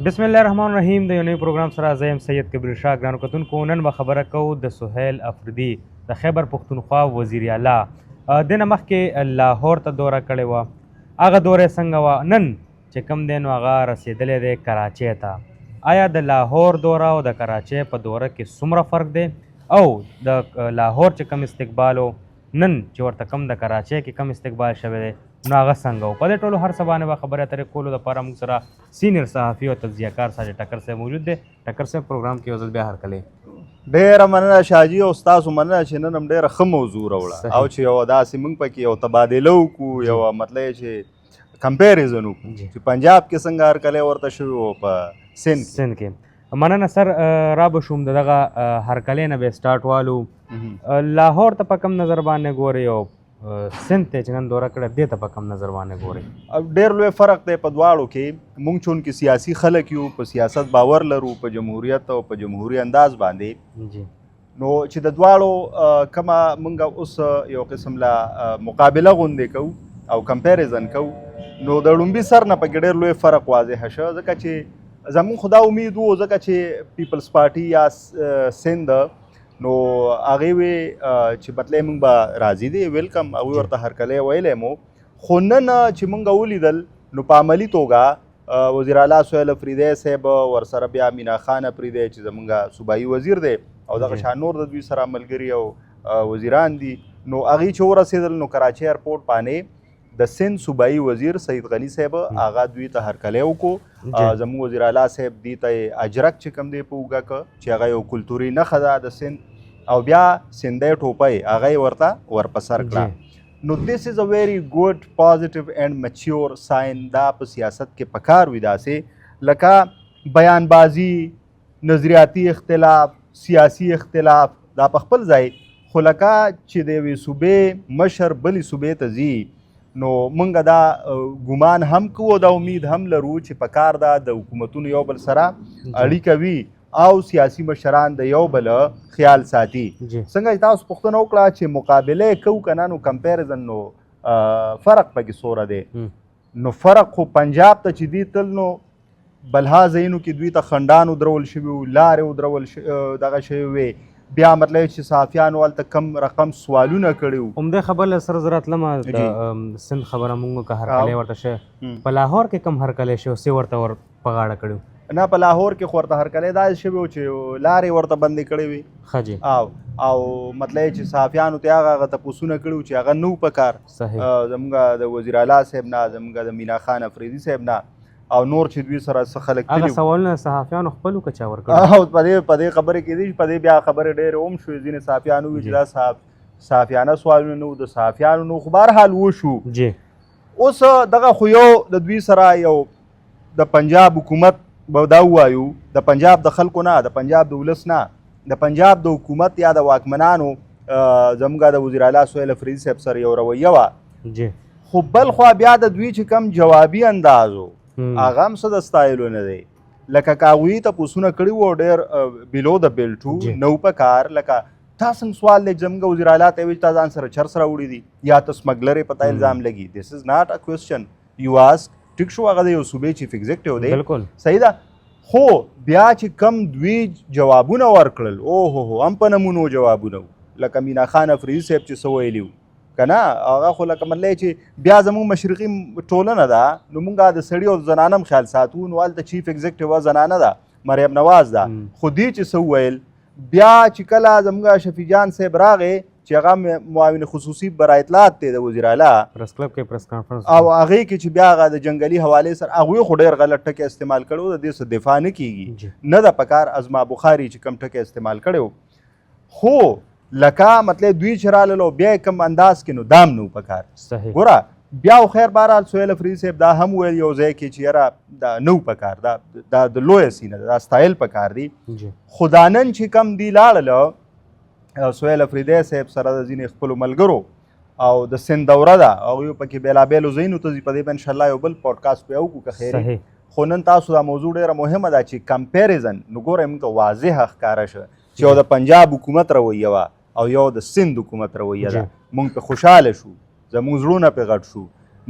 بسم الله الرحمن الرحیم د یو نوي پروګرام سره زه یم سید کبیر شاه. ګرانو کتونکو، نن به خبره کوو د سهیل افریدي د خیبر پښتونخوا وزیر اعلی. دنه مخکې لاهور ته دوره کړې وه. هغه دوره څنګه وه؟ نن چې کوم دی نو هغه رسېدلی دی کراچۍ ته. آیا د لاهور دوره او د کراچۍ په دوره کې څومره فرق دی او د لاهور چې کوم استقبال و نن چې ورته کوم د کراچۍ کې کوم استقبال شوی دی نو هغه څنګه و؟ په دې ټولو هر څه باندې به خبرې اترې کولو دپاره موږ سره سینیر صحافي او تجزیه‌کار ساجد ټکر صاحب موجود دی. ټکر صاحب پروګرام کې یو ځل بیا هرکلی. ډېره مننه شاجي او ستاسو مننه چې نن هم ډېره ښه موضوع راوړه او چې یو داسې موږ پکې یو تبادله وکړو، یو مطلب چې کمپیریزن وکړو چې پنجاب کې څنګه هرکلی ورته شوي و په سند کې. مننه سر. را به شوم د دغه هرکلی نه به سټارټ والو. لاهور ته په کوم نظر باندې ګورئ او سند ته چې نن دوره کړه دې ته په کوم نظر باندې ګورئ؟ ډېر لوی فرق دی په دواړو کې. موږ چونکې سیاسي خلک یو، په سیاست باور لرو، په جمهوریت او په جمهوري انداز باندې، نو چې د دواړو کومه موږ اوس یو قسم لا مقابله غوندې کوو او کمپیریزن کوو، نو د لومبي سر نه پکې ډېر لوی فرق واضح شه. ځکه چې زموږ خو دا امید و، ځکه چې پیپلز پارټي یا سند نو هغې وی چې مطلب موږ به راضي دي، ویلکم، هغوی ورته هرکلی ویلی مو. خو نن چې موږ ولیدل نو په عملي توګه وزیر اعلی سهیل افریدی صاحب، ورسره بیا مینا خان افریدی چې زموږ صوبایي وزیر دی، او دغه شان نور د دوی سره ملګري او وزیران دي، نو هغوی چې ورسېدل نو کراچۍ ایرپورټ باندې د سند صوبایي وزیر سید غني صاحب هغه دوی ته هرکلی وکړو. زموږ وزیر اعلی صاحب دې ته اجرک چې کوم دی په اوږه که چې هغه یو کلتوري نښه ده د سند، او بیا سندی ټوپۍ هغه یې ورته ورپسر کړه. نو دیس از ا ویری ګډ پازیټیو اینډ میچیور ساین. دا په سیاست کې پکار وي داسې لکه بیانبازي، نظریاتي اختلاف، سیاسي اختلاف، دا په خپل ځای، خو لکه چې د یوې صوبې مشر بلې صوبې ته ځي نو موږ دا ګمان هم کوو، دا امید هم لرو چې پکار ده د حکومتونو یو بل سره اړیکه وي او سیاسي مشران د یو بل خیال ساتي. څنګه چې تاسو پوښتنه وکړه چې مقابله یې کوو که نه، نو کمپیریزن، نو فرق پکې څومره دی. نو فرق خو پنجاب ته چې دی تل نو بلها ځایونو کې دوی ته خنډان ودرول شوي وو، لارې ودرول دغه شوي وې، بیا مطلب چې صحافیانو هلته کم رقم سوالونه کړي وو. همدې خبره سره زه راتلم، د سند خبره مونږ که هرکلی ورته شوی، په لاهور کې کم هرکلی شوی څه ورته ور په غاړه کړي؟ نه، په لاهور کې خو ورته هرکلی داسې شوي وو چې لارې ورته بندې کړې وي. ښه جي. او مطلب چې صحافیانو ته هغه تپوسونه کړي وو چې هغه نه وو په کار. زموږ د وزیر اعلی صاحب نه، زموږ د مینا خان افریدي صاحب نه، او نور چې دوی سره څه خلک هغه سوالونه صحافیانو خپلو که چا ورکړي؟ او په دې خبرې کې دي، په دې بیا خبرې ډېرې هم شوې. ځینې صحافیانو وویل چې دا صحافیانه سوالونه نه وو، د صحافیانو نه، خو بهرحال وشو. اوس دغه خو یو د دوی سره یو د پنجاب حکومت به دا ووایو، د پنجاب د خلکو نه، د پنجاب د ولس نه، د پنجاب د حکومت یا د واکمنانو زموږ د وزیر اعلی سهیل افریدي صاحب سره یو رویه وه. خو بل خوا بیا د دوی چې کوم جوابي انداز و هغه هم څه د ستایلو نه دی. لکه که هغوی تپوسونه کړي وو ډېر بیلو د بیلټ وو، نه په کار، لکه تا څنګه سوال دی زموږ وزیر اعلی ته وایي تا ځان سره چرس راوړي دي یا ته سمګلر یې په تا الزام لګي. دس از ناٹ ا کوېسچن یو آسک. ټیک شو، هغه د یو صوبې چیف ایگزیکټیو دی، بالکل صحیح ده. خو بیا چې کم دوی جوابونه ورکړل، اوهو هم په نمونو جوابونه وو، لکه مینا خان افریدي صاحب چې څه ویلي وو که نه، هغه خو لکه مطلب چې بیا زموږ مشرقي ټولنه ده، نو موږ د سړي او زنانه هم خیال ساتو، نو هلته چیف ایگزیکټیو زنانه ده، مریم نواز ده. خو دې چې څه وویل، بیا چې کله زموږ شفیع جان صاحب راغی چې هغه معاون خصوصي برای اطلاعات دی د وزیر اعلی پریس کلب کې پریس کانفرنس، او هغې کې چې بیا هغه د جنګلي حوالې سره هغوی خو ډېر غلط ټکي استعمال کړی و، د دې څه دفاع نه کېږي، نه ده په کار ازما بخاري چې کوم ټکي استعمال کړی و. خو لکه مطلب دوی چې راللو بیا یې کوم انداز کې نو دام نه و په کار. ګوره بیا خو خیر بهرحال سهیل افریدي صاحب دا هم ویل یو ځای کې چې یاره دا نه و په کار، دا د لویه سینه ده، دا سټایل په کار دی. خو دا نن چې کم دی لاړله سهیل افریدی صاحب سره د ځینې خپلو ملګرو او د سند دوره ده، هغوی پکې بېلابېلو ځایونو ته ځي، په دې به انشاءالله یو بل پوډکاسټ به یې وکړو که خیر. خو نن تاسو دا موضوع ډېره مهمه ده چې کمپیریزن، نو ګورئ موږ ته واضحه ښکاره شه چې یو د پنجاب حکومت رویه وه او یو د سند حکومت رویه ده. موږ پې خوشحاله شو، زموږ زړونه پې غټ شو.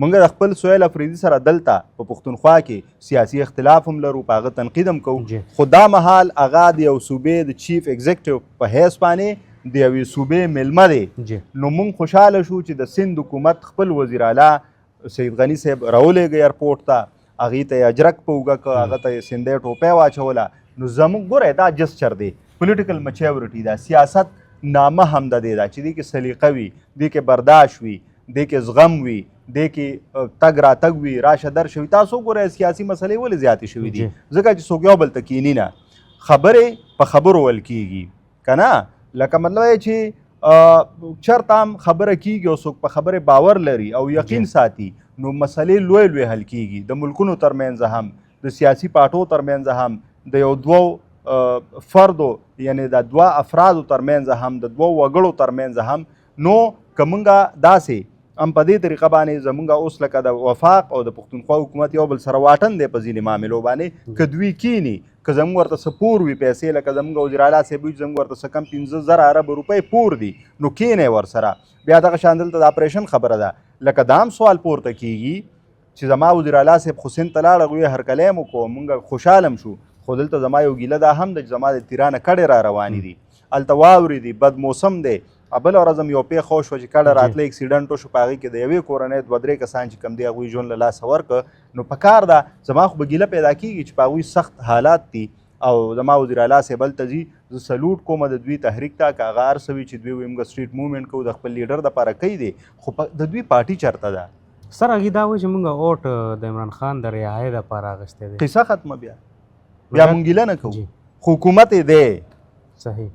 موږ د خپل سهیل افریدي سره دلته په پښتونخوا کې سیاسي اختلاف هم لرو، په هغه تنقید هم کوو، خو دا مهال هغه د یو صوبې د چیف ایگزیکټیو په حیث باندې د یوې صوبې میلمه دی. نو موږ خوشحاله شو چې د سند حکومت خپل وزیر اعلی سید غني صاحب راولېږه ایرپورټ ته، هغې ته یې اجرک په اوږه کړ، هغه ته یې سندۍ ټوپۍ واچوله. نو زموږ ګوره دا جسچر دی، پولیټیکل میچورټي ده، سیاست نامه هم د دې ده چې دې کې سلیقه وي، دې کې برداشت وي، دې کې زغم وي، دې کې تګ راتګ وي، راشه درشه وي. تاسو ګورئ سیاسي مسلې ولې زیاتې شوي دي؟ ځکه چې څوک یو بل ته کیني نه، خبرې په خبرو ویل کېږي که نه. لکه مطلب یې چې چېرته هم خبره کېږي او څوک په خبرې باور لري او یقین ساتي، نو مسلې لوی لوی حل کېږي. د ملکونو ترمنځ هم، د سیاسي پارټو ترمنځ هم، د یو دوو فردو یعنی د دوه افرادو ترمنځ هم، د دوو وګړو ترمنځ هم. نو که موږ داسې هم په دې طریقه باندې زموږ اوس لکه د وفاق او د پښتونخوا حکومت یو بل سره واټن دی په ځینې معاملو باندې، که دوی کینی، که زموږ ورته څه پور وي پیسې، لکه زموږ وزیر اعلی صاحب وي چې زموږ ورته څه کم 15,000 ارب روپۍ پور دي، نو کینی ورسره. بیا دغه شان دلته د اپریشن خبره ده، لکه دا هم سوال پورته کیږي چې زما وزیر اعلی صاحب خو سند ته لاړ، هغوی هرکلی مو کو، موږ خوشحاله هم شو، خو دلته زما یو ګیله دا هم ده چې زما د تیرانه کډې را روانې دي، هلته واورې دي، بد موسم دی. بله ورځ هم یو پیښه وشوه چې کډه راتله اکسیډنټ وشو، په هغې کې د یوې کورنۍ 2-3 کسان چې کوم دی هغوی ژوند له لاسه ورکړه. نو په کار ده، زما خو به ګیله پیدا کېږي چې په هغوی سخت حالات دي او زما وزیر اعلی صاحب هلته ځي. زه سلوټ کوم د دوی تحریک ته، که هغه هر څه وي چې دوی وایي موږ سټریټ موومنټ کوو، د خپل لیډر دپاره کوي دی، خو د دوی پارټي چېرته ده؟ سر هغې دا وایي چې موږ اوټ د عمران خان د رهایۍ دپاره اخیستی دی. قصه ختمه. بیا موږ ګیله نه کوو، حکومت یې دی. صحیح،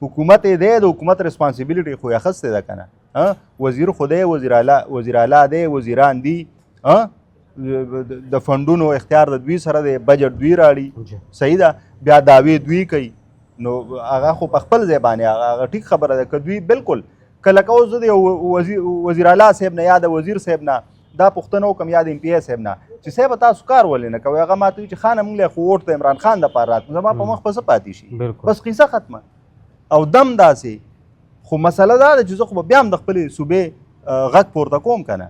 حکومت یې دی، د حکومت ریسپانسیبلیټي خو یې اخیستې ده که نه. وزیر خو دی، وزیر اعلی دی، وزیران دي، د فنډونو اختیار د دوی سره دی، بجټ دوی راړي، صحیح ده. بیا دعوې دوی کوي، نو هغه خو په خپل ځای باندې هغه ټیک خبره ده. که دوی بالکل کله که اوس زه د وزیر اعلی صاحب نه یا د وزیر صاحب نه دا پوښتنه وکړم یا د ایم پی ای صاحب نه چې صاحب تاسو کار ولې نه کوئ، هغه ماته وایي چې خانه موږ له خو ووټ د عمران خان دپاره راتلو، زما په مخ به څه پاتې شي؟ بس قصه ختمه او دم داسې. خو مسله دا ده چې زه خو به بیا هم د خپلې صوبې غږ پورته کوم که نه،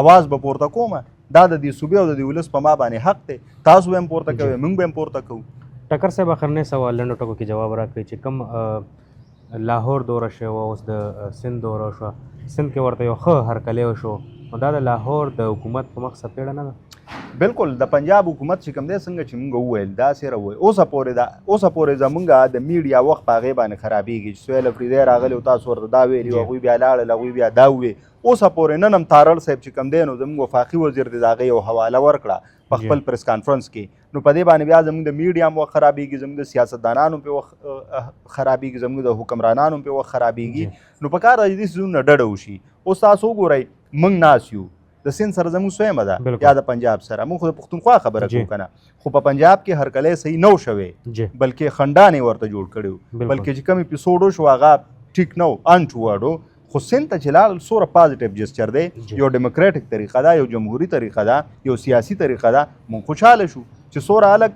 اواز به پورته کوم. دا د دې صوبې او د دې ولس په ما باندې حق دی، تاسو به هم پورته کوئ، موږ به هم پورته کوو. ټکر صاحب اخرنی سوال لنډو ټکو کې جواب راکړئ چې کوم لاهور دوره شوه، اوس د سند دوره شوه، سند کې ورته یو ښه هرکلی وشو، نو دا د لاهور د حکومت په مخ څپېړه نه ده؟ بالکل د پنجاب حکومت چې کوم دی څنګه چې موږ وویل داسې راوویل، اوسه پورې زموږ د میډیا وخت په هغې باندې خرابېږي چې سهیل افریدی راغلی او تاسو ورته دا ویلي او هغوی بیا لاړل، هغوی بیا دا وویل. اوسه پورې نن هم تارړ صاحب چې کوم دی نو زموږ وفاقي وزیر دی د هغې یو حواله ورکړه په خپل پریس کانفرنس کې، نو په دې باندې بیا زموږ د میډیا هم وخت خرابېږي، زموږ د سیاستدانانو پې وخت خرابېږي، زموږ د حکمرانانو پې وخت خرابېږي. نو په کار ده چې دې څیزونو نه ډډه وشي. اوس تاسو وګورئ موږ ناست یو، د سند سره زموږ سویمه ده یا د پنجاب سره، موږ خو د پښتونخوا خبره کوو که نه، خو په پنجاب کې هرکلی صحیح نه و شوی، بلکې خنډان یې ورته جوړ کړي وو، بلکې چې کوم اپیسوډ وشو هغه ټیک نه و، انټورډ و. خو سند ته چې لاړل څومره پازیټیو جسچر دی، یو ډیموکریټک طریقه ده، یو جمهوري طریقه ده، یو سیاسي طریقه ده. موږ خوشحاله شو چې څومره الګ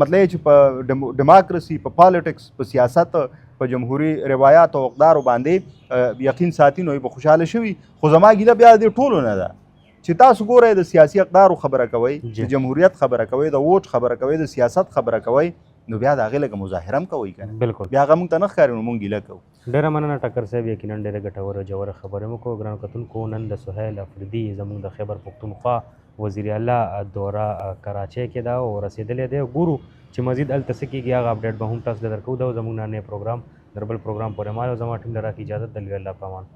مطلب چې په ډیموکراسي، په پالیټکس، په سیاست، په جمهوري روایات او اقدارو باندې یقین ساتي، نو به خوشحاله شوي. خو زما ګیله بیا د دې ټولو نه ده چې تاسو ګورئ د سیاسي اقدارو خبره کوئ، د جمهوریت خبره کوئ، د ووټ خبره کوئ، د سیاست خبره کوئ، نو بیا د هغې لږه مظاهره هم کوئ که نه، بالکل بیا هغه موږ ته نه ښکاري، نو موږ ګیله کوو. ډېره مننه ټکر صاحب، یقینا ډېره ګټوره ژوره خبرې مو کوو. ګرانو کتونکو، نن د سهیل افریدي زموږ د خیبر پښتونخوا وزیر اعلی دوره کراچۍ کې ده او رسېدلی دی. ګورو چې مزید هلته څه کېږي، هغه اپډیټ به هم تاسو ته درکوو. دا زموږ نننی پروګرام، در بل پروګرام پورې مال او زما ټیم له راکړي اجازت. د لوی الله په امان.